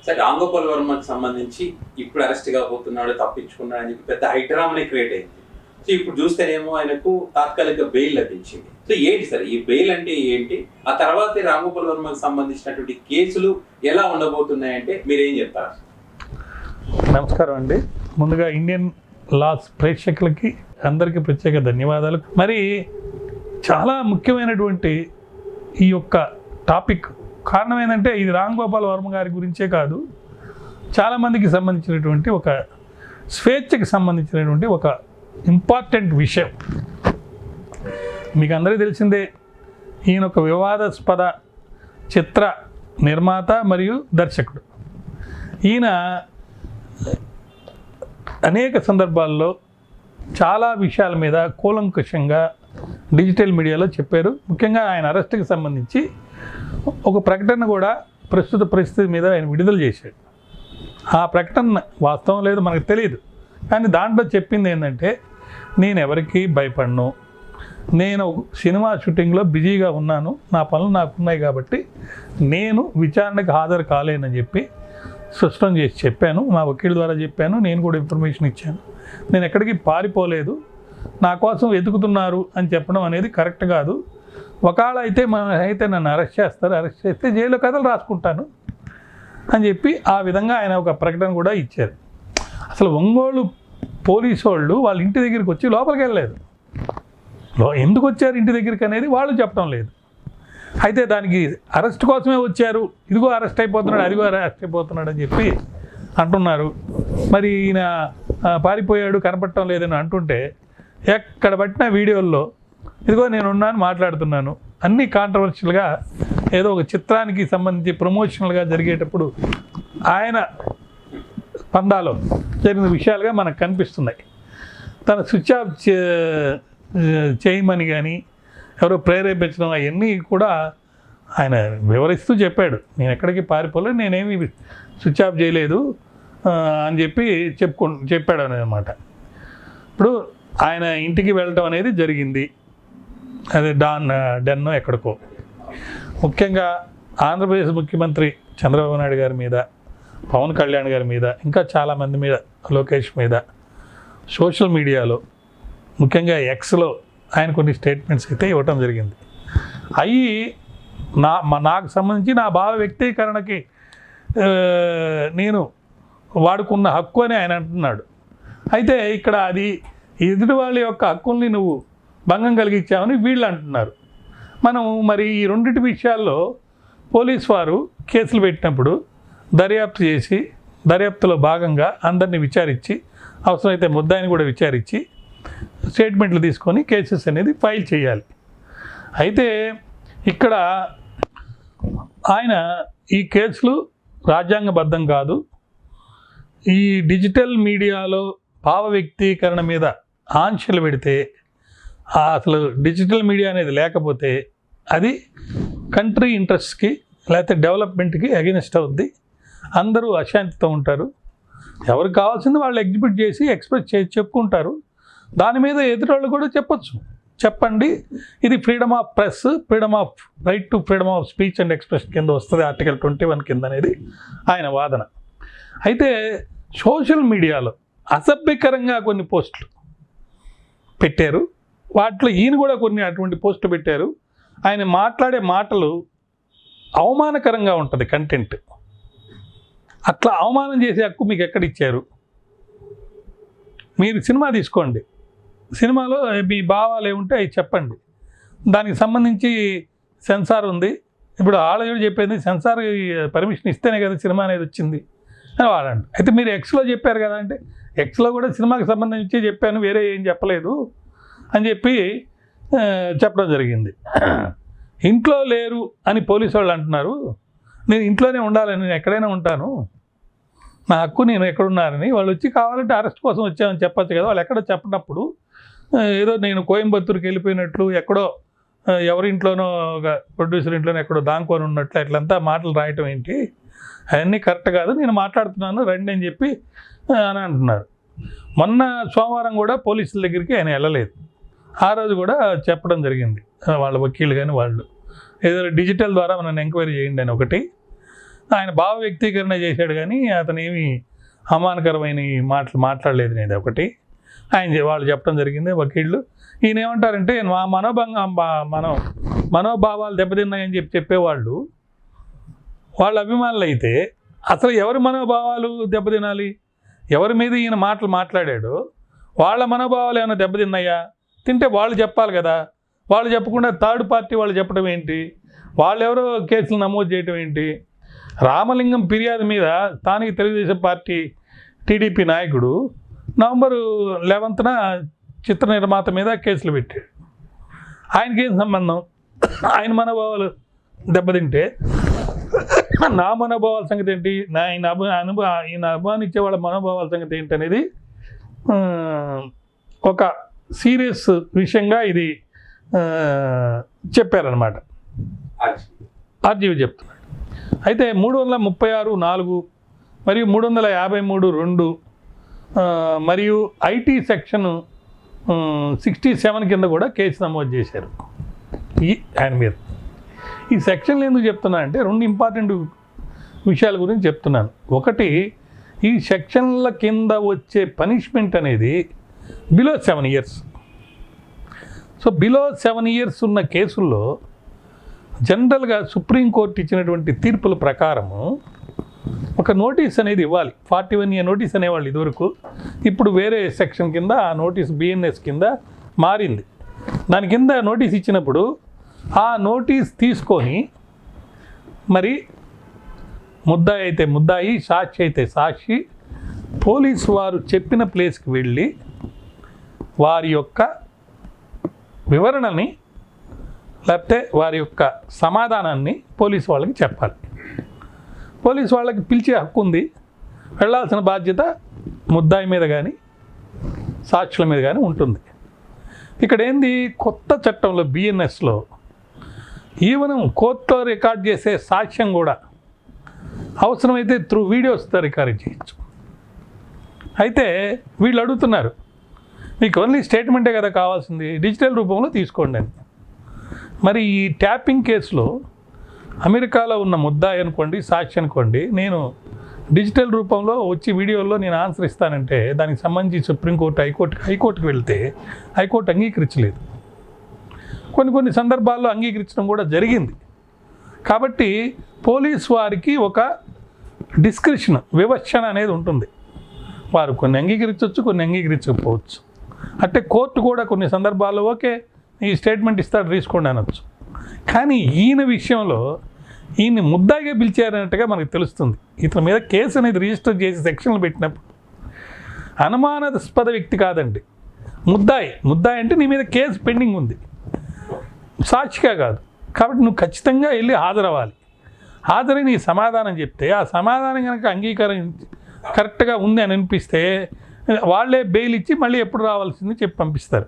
సరే, రాంగోపాల్ వర్మకి సంబంధించి ఇప్పుడు అరెస్ట్ కాబోతున్నాడు, తప్పించుకున్నాడు అని చెప్పి పెద్ద హైడ్రామానే క్రియేట్ అయింది. సో ఇప్పుడు చూస్తేనేమో ఆయనకు తాత్కాలిక బెయిల్ లభించింది. సో ఏంటి సార్ ఈ బెయిల్ అంటే ఏంటి? ఆ తర్వాత రాంగోపాల్ వర్మకి సంబంధించినటువంటి కేసులు ఎలా ఉండబోతున్నాయంటే మీరేం చెప్తారు? నమస్కారం అండి. ముందుగా ఇండియన్ లాస్ ప్రేక్షకులకి అందరికీ ప్రత్యేక ధన్యవాదాలు. మరి చాలా ముఖ్యమైనటువంటి ఈ యొక్క టాపిక్ కారణం ఏంటంటే ఇది రాంగోపాల్ వర్మ గారి గురించే కాదు, చాలామందికి సంబంధించినటువంటి ఒక స్వేచ్ఛకి సంబంధించినటువంటి ఒక ఇంపార్టెంట్ విషయం. మీకు అందరికీ తెలిసిందే, ఈయన ఒక వివాదాస్పద చిత్ర నిర్మాత మరియు దర్శకుడు. ఈయన అనేక సందర్భాల్లో చాలా విషయాల మీద కూలంకషంగా డిజిటల్ మీడియాలో చెప్పారు. ముఖ్యంగా ఆయన అరెస్ట్కి సంబంధించి ఒక ప్రకటన కూడా ప్రస్తుత పరిస్థితి మీద ఆయన విడుదల చేశాడు. ఆ ప్రకటన వాస్తవం లేదు, మనకు తెలియదు. కానీ దాంట్లో చెప్పింది ఏంటంటే, నేను ఎవరికి భయపడను, నేను సినిమా షూటింగ్లో బిజీగా ఉన్నాను, నా పనులు నాకున్నాయి కాబట్టి నేను విచారణకు హాజరు కాలేనని చెప్పి స్పష్టం చేసి చెప్పాను. మా వకీల్ ద్వారా చెప్పాను, నేను కూడా ఇన్ఫర్మేషన్ ఇచ్చాను. నేను ఎక్కడికి పారిపోలేదు, నా కోసం వెతుకుతున్నారు అని చెప్పడం అనేది కరెక్ట్ కాదు. ఒకవేళ అయితే నన్ను అరెస్ట్ చేస్తారు, అరెస్ట్ చేస్తే జైల్లో కథలు రాసుకుంటాను అని చెప్పి ఆ విధంగా ఆయన ఒక ప్రకటన కూడా ఇచ్చారు. అసలు ఒంగోలు పోలీసు వాళ్ళు వాళ్ళ ఇంటి దగ్గరికి వచ్చి లోపలికి వెళ్ళలేదు. ఎందుకు వచ్చారు ఇంటి దగ్గరికి అనేది వాళ్ళు చెప్పడం లేదు. అయితే దానికి అరెస్ట్ కోసమే వచ్చారు, ఇదిగో అరెస్ట్ అయిపోతున్నాడు, అదిగో అరెస్ట్ అయిపోతున్నాడు అని చెప్పి అంటున్నారు. మరి ఈయన పారిపోయాడు, కనపడటం లేదని అంటుంటే ఎక్కడ పట్టిన వీడియోల్లో ఇదిగో నేనున్నాను, మాట్లాడుతున్నాను, అన్నీ కాంట్రవర్షియల్గా ఏదో ఒక చిత్రానికి సంబంధించి ప్రమోషనల్గా జరిగేటప్పుడు ఆయన పందాలో జరిగిన విషయాలుగా మనకు కనిపిస్తున్నాయి. తన స్విచ్ ఆఫ్ చేయమని కానీ ఎవరో ప్రేరేపించడం అవన్నీ కూడా ఆయన వివరిస్తూ చెప్పాడు. నేను ఎక్కడికి పారిపోలేదు, నేనేమి స్విచ్ ఆఫ్ చేయలేదు అని చెప్పి చెప్పాడు అనమాట. ఇప్పుడు ఆయన ఇంటికి వెళ్ళడం అనేది జరిగింది, అది డెన్నో ఎక్కడికో. ముఖ్యంగా ఆంధ్రప్రదేశ్ ముఖ్యమంత్రి చంద్రబాబు నాయుడు గారి మీద, పవన్ కళ్యాణ్ గారి మీద, ఇంకా చాలామంది మీద, లోకేష్ మీద సోషల్ మీడియాలో ముఖ్యంగా ఎక్స్లో ఆయన కొన్ని స్టేట్మెంట్స్ అయితే ఇవ్వటం జరిగింది. అవి నాకు సంబంధించి నా భావ వ్యక్తీకరణకి నేను వాడుకున్న హక్కు అని ఆయన అంటున్నాడు. అయితే ఇక్కడ అది ఎదుటి వాళ్ళ యొక్క హక్కుల్ని నువ్వు భంగం కలిగించామని వీళ్ళు అంటున్నారు. మనం మరి ఈ రెండింటి విషయాల్లో పోలీసు వారు కేసులు పెట్టినప్పుడు దర్యాప్తు చేసి, దర్యాప్తులో భాగంగా అందరినీ విచారించి, అవసరమైతే ముద్దాయిని కూడా విచారించి స్టేట్మెంట్లు తీసుకొని కేసెస్ అనేది ఫైల్ చేయాలి. అయితే ఇక్కడ ఆయన ఈ కేసులు రాజ్యాంగబద్ధం కాదు, ఈ డిజిటల్ మీడియాలో భావ వ్యక్తీకరణ మీద ఆంక్షలు పెడితే, అసలు డిజిటల్ మీడియా అనేది లేకపోతే అది కంట్రీ ఇంట్రెస్ట్కి లేకపోతే డెవలప్మెంట్కి అగెనిస్ట్ అవుద్ది. అందరూ అశాంతితో ఉంటారు. ఎవరికి కావాల్సింది వాళ్ళు ఎగ్జిబిట్ చేసి ఎక్స్ప్రెస్ చేసి చెప్పుకుంటారు. దాని మీద ఎదురోళ్ళు కూడా చెప్పండి, ఇది freedom of press, right to freedom of speech and expression కింద వస్తుంది, ఆర్టికల్ 21 కింద అనేది ఆయన వాదన. అయితే సోషల్ మీడియాలో అసభ్యకరంగా కొన్ని పోస్టులు పెట్టారు. వాటిలో ఈయన కూడా కొన్ని అటువంటి పోస్టులు పెట్టారు. ఆయన మాట్లాడే మాటలు అవమానకరంగా ఉంటుంది కంటెంట్. అట్లా అవమానం చేసే హక్కు మీకు ఎక్కడ ఇచ్చారు? మీరు సినిమా తీసుకోండి, సినిమాలో మీ భావాలు ఏముంటే అవి చెప్పండి. దానికి సంబంధించి సెన్సార్ ఉంది. ఇప్పుడు ఆల్రెడీ చెప్పేది సెన్సార్ పర్మిషన్ ఇస్తేనే కదా సినిమా అనేది వచ్చింది అని వాడండి. అయితే మీరు ఎక్స్లో చెప్పారు కదా అంటే, ఎక్స్లో కూడా సినిమాకి సంబంధించి చెప్పాను, వేరే ఏం చెప్పలేదు అని చెప్పి చెప్పడం జరిగింది. ఇంట్లో లేరు అని పోలీసు వాళ్ళు అంటున్నారు. నేను ఇంట్లోనే ఉండాలని, నేను ఎక్కడైనా ఉంటాను, నా హక్కు నేను ఎక్కడున్నారని. వాళ్ళు వచ్చి కావాలంటే అరెస్ట్ కోసం వచ్చామని చెప్పచ్చు కదా. వాళ్ళు ఎక్కడో చెప్పినప్పుడు ఏదో నేను కోయంబత్తూరుకి వెళ్ళిపోయినట్లు, ఎక్కడో ఎవరింట్లోనో ఒక ప్రొడ్యూసర్ ఇంట్లోనో ఎక్కడో దాంకొని ఉన్నట్లు అట్లంతా మాటలు రాయటం ఏంటి? అవన్నీ కరెక్ట్ కాదు, నేను మాట్లాడుతున్నాను రండి అని చెప్పి అని అంటున్నారు. మొన్న సోమవారం కూడా పోలీసుల దగ్గరికి ఆయన వెళ్ళలేదు. ఆ రోజు కూడా చెప్పడం జరిగింది వాళ్ళ వకీలు కానీ వాళ్ళు, ఏదో డిజిటల్ ద్వారా మనం ఎంక్వైరీ చేయండి అని ఒకటి. ఆయన భావ వ్యక్తీకరణ చేశాడు కానీ అతను ఏమి అమానకరమైన మాట్లాడలేదు. నేను ఒకటి వాళ్ళు చెప్పడం జరిగింది వకీళ్ళు. ఈయన ఏమంటారంటే మా మనోభావాలు దెబ్బతిన్నాయని చెప్పేవాళ్ళు వాళ్ళ అభిమానులు అయితే అసలు ఎవరి మనోభావాలు దెబ్బతినాలి? ఎవరి మీద ఈయన మాట్లాడాడో వాళ్ళ మనోభావాలు ఏమైనా దెబ్బతిన్నాయా? తింటే వాళ్ళు చెప్పాలి కదా. వాళ్ళు చెప్పకుండా థర్డ్ పార్టీ వాళ్ళు చెప్పడం ఏంటి? వాళ్ళు ఎవరో కేసులు నమోదు చేయడం ఏంటి? రామలింగం ఫిర్యాదు మీద స్థానిక తెలుగుదేశం పార్టీ టీడీపీ నాయకుడు నవంబరు 11న చిత్ర నిర్మాత మీద కేసులు పెట్టాడు. ఆయనకేం సంబంధం? ఆయన మనోభావాలు దెబ్బతింటే నా మనోభావాల సంగతి ఏంటి? ఈయన అభిమానించే వాళ్ళ మనోభావాల సంగతి ఏంటి అనేది ఒక సీరియస్ విషయంగా ఇది చెప్పారనమాట. ఆర్జీవి చెప్తున్నాడు. అయితే 336(4) మరియు 353(2) మరియు ఐటీ సెక్షన్ 67 కింద కూడా కేసు నమోదు చేశారు ఆయన మీద. ఈ సెక్షన్లు ఎందుకు చెప్తున్నా అంటే 2 ఇంపార్టెంట్ విషయాల గురించి చెప్తున్నాను. ఒకటి, ఈ సెక్షన్ల కింద వచ్చే పనిష్మెంట్ అనేది below 7 years. So below 7 years ఉన్న కేసుల్లో జనరల్గా సుప్రీంకోర్టు ఇచ్చినటువంటి తీర్పుల ప్రకారము ఒక నోటీస్ అనేది ఇవ్వాలి. 41A నోటీస్ అనేవాళ్ళు ఇదివరకు. ఇప్పుడు వేరే సెక్షన్ కింద ఆ నోటీస్ BNS కింద మారింది. దాని కింద నోటీస్ ఇచ్చినప్పుడు ఆ నోటీస్ తీసుకొని మరి ముద్దాయి అయితే ముద్దాయి, సాక్షి అయితే సాక్షి, పోలీసు వారు చెప్పిన ప్లేస్కి వెళ్ళి వారి యొక్క వివరణని లేకపోతే వారి యొక్క సమాధానాన్ని పోలీసు వాళ్ళకి చెప్పాలి. పోలీసు వాళ్ళకి పిలిచే హక్కు ఉంది. వెళ్ళాల్సిన బాధ్యత ముద్దాయి మీద కానీ సాక్షుల మీద కానీ ఉంటుంది. ఇక్కడ ఏంది, కొత్త చట్టంలో BNSలో ఈవెన్ కోర్టులో రికార్డ్ చేసే సాక్ష్యం కూడా అవసరమైతే త్రూ వీడియోస్తో రికార్డ్ చేయొచ్చు. అయితే వీళ్ళు అడుగుతున్నారు, మీకు ఓన్లీ స్టేట్మెంటే కదా కావాల్సింది, డిజిటల్ రూపంలో తీసుకోండి అని. మరి ఈ ట్యాపింగ్ కేసులో అమెరికాలో ఉన్న ముద్దాయి అనుకోండి, సాక్షి అనుకోండి, నేను డిజిటల్ రూపంలో వచ్చి వీడియోలో నేను ఆన్సర్ ఇస్తానంటే దానికి సంబంధించి సుప్రీంకోర్టు, హైకోర్టుకి వెళ్తే హైకోర్టు అంగీకరించలేదు. కొన్ని సందర్భాల్లో అంగీకరించడం కూడా జరిగింది. కాబట్టి పోలీసు వారికి ఒక డిస్క్రిప్షన్, వివక్షణ అనేది ఉంటుంది. వారు కొన్ని అంగీకరించవచ్చు, కొన్ని అంగీకరించకపోవచ్చు. అంటే కోర్టు కూడా కొన్ని సందర్భాల్లో ఓకే ఈ స్టేట్మెంట్ ఇస్తాడు తీసుకోండి అనొచ్చు. కానీ ఈయన విషయంలో ఈయన్ని ముద్దాయిగా పిలిచారన్నట్టుగా మనకు తెలుస్తుంది. ఇతని మీద కేసు అనేది రిజిస్టర్ చేసి సెక్షన్లు పెట్టినప్పుడు అనుమానాస్పద వ్యక్తి కాదండి, ముద్దాయి అంటే నీ మీద కేసు పెండింగ్ ఉంది, సాక్షిగా కాదు. కాబట్టి నువ్వు ఖచ్చితంగా వెళ్ళి హాజరవ్వాలి. హాజరై నీ సమాధానం చెప్తే ఆ సమాధానం కనుక అంగీకారం కరెక్ట్గా ఉంది అని అనిపిస్తే వాళ్ళే బెయిల్ ఇచ్చి మళ్ళీ ఎప్పుడు రావాల్సింది చెప్పి పంపిస్తారు.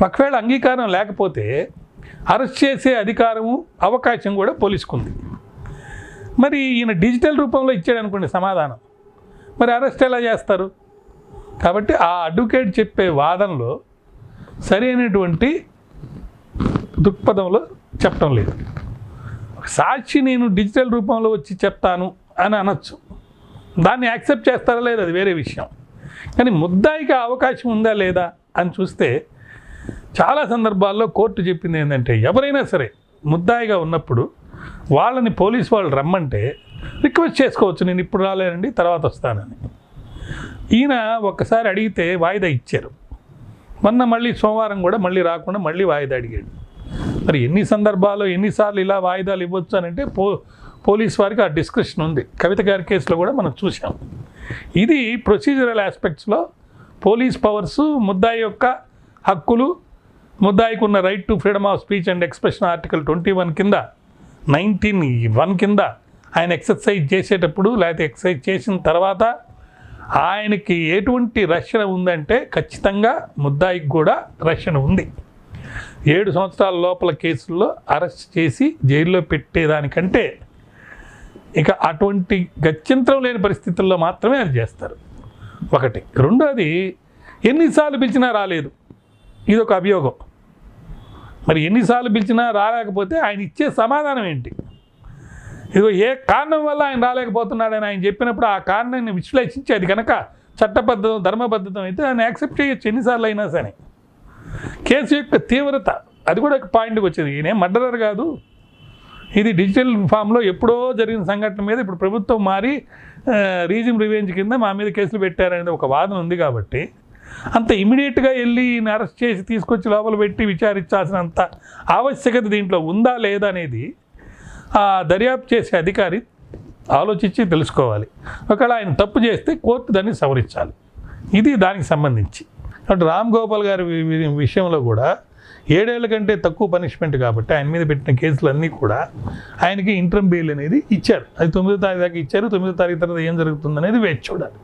ఒకవేళ అంగీకారం లేకపోతే అరెస్ట్ చేసే అధికారము, అవకాశం కూడా పోలీసుకుంది. మరి ఈయన డిజిటల్ రూపంలో ఇచ్చాడు అనుకోండి సమాధానం, మరి అరెస్ట్ ఎలా చేస్తారు? కాబట్టి ఆ అడ్వకేట్ చెప్పే వాదనలో సరైనటువంటి దృక్పథంలో చెప్పడం లేదు. సాక్షి నేను డిజిటల్ రూపంలో వచ్చి చెప్తాను అని అనొచ్చు, దాన్ని యాక్సెప్ట్ చేస్తారా లేదా అది వేరే విషయం. కానీ ముద్దాయికి అవకాశం ఉందా లేదా అని చూస్తే చాలా సందర్భాల్లో కోర్టు చెప్పింది ఏంటంటే ఎవరైనా సరే ముద్దాయిగా ఉన్నప్పుడు వాళ్ళని పోలీసు వాళ్ళు రమ్మంటే రిక్వెస్ట్ చేసుకోవచ్చు, నేను ఇప్పుడు రాలేనండి తర్వాత వస్తానని. ఈయన ఒక్కసారి అడిగితే వాయిదా ఇచ్చారు. మొన్న మళ్ళీ సోమవారం కూడా మళ్ళీ రాకుండా మళ్ళీ వాయిదా అడిగాడు. మరి ఎన్ని సందర్భాల్లో ఎన్నిసార్లు ఇలా వాయిదాలు ఇవ్వచ్చు అని అంటే పోలీస్ వారికి ఆ డిస్క్రిప్షన్ ఉంది. కవిత గారి కేసులో కూడా మనం చూసాం. ఇది ప్రొసీజరల్ ఆస్పెక్ట్స్లో పోలీస్ పవర్స్, ముద్దాయి యొక్క హక్కులు, ముద్దాయికి ఉన్న right to freedom of speech and expression article 21 కింద 19(1) కింద ఆయన ఎక్సర్సైజ్ చేసేటప్పుడు లేకపోతే ఎక్సర్సైజ్ చేసిన తర్వాత ఆయనకి ఎటువంటి రక్షణ ఉందంటే ఖచ్చితంగా ముద్దాయికి కూడా రక్షణ ఉంది. 7 సంవత్సరాల లోపల కేసుల్లో అరెస్ట్ చేసి జైల్లో పెట్టేదానికంటే ఇక అటువంటి గత్యంతరం లేని పరిస్థితుల్లో మాత్రమే అది చేస్తారు. ఒకటి. రెండోది, ఎన్నిసార్లు పిలిచినా రాలేదు, ఇదొక అభియోగం. మరి ఎన్నిసార్లు పిలిచినా రాలేకపోతే ఆయన ఇచ్చే సమాధానం ఏంటి? ఇదిగో ఏ కారణం వల్ల ఆయన రాలేకపోతున్నాడని ఆయన చెప్పినప్పుడు ఆ కారణాన్ని విశ్లేషించి అది కనుక చట్టబద్ధం ధర్మబద్ధతం అయితే ఆయన యాక్సెప్ట్ చేయొచ్చు ఎన్నిసార్లు అయినా సరే. కేసు యొక్క తీవ్రత అది కూడా ఒక పాయింట్కి వచ్చింది. ఈయన మర్డరర్ కాదు, ఇది డిజిటల్ ఫామ్లో ఎప్పుడో జరిగిన సంఘటన మీద ఇప్పుడు ప్రభుత్వం మారి రీజిమ్ రివెంజ్ కింద మా మీద కేసులు పెట్టారనేది ఒక వాదన ఉంది కాబట్టి అంత ఇమీడియట్గా వెళ్ళి ఈయన అరెస్ట్ చేసి తీసుకొచ్చి లోపల పెట్టి విచారించాల్సినంత ఆవశ్యకత దీంట్లో ఉందా లేదా అనేది ఆ దర్యాప్తు చేసే అధికారి ఆలోచించి తెలుసుకోవాలి. ఒకవేళ ఆయన తప్పు చేస్తే కోర్టు దాన్ని సవరించాలి. ఇది దానికి సంబంధించి. కాబట్టి రామ్ గోపాల్ గారి విషయంలో కూడా 7 ఏళ్ల కంటే తక్కువ పనిష్మెంట్ కాబట్టి ఆయన మీద పెట్టిన కేసులన్నీ కూడా ఆయనకి ఇంటర్మ్ బెయిల్ అనేది ఇచ్చారు. అది 9వ తారీఖు దాకా ఇచ్చారు. 9వ తారీఖు తర్వాత ఏం జరుగుతుంది అనేది వేచి చూడాలి.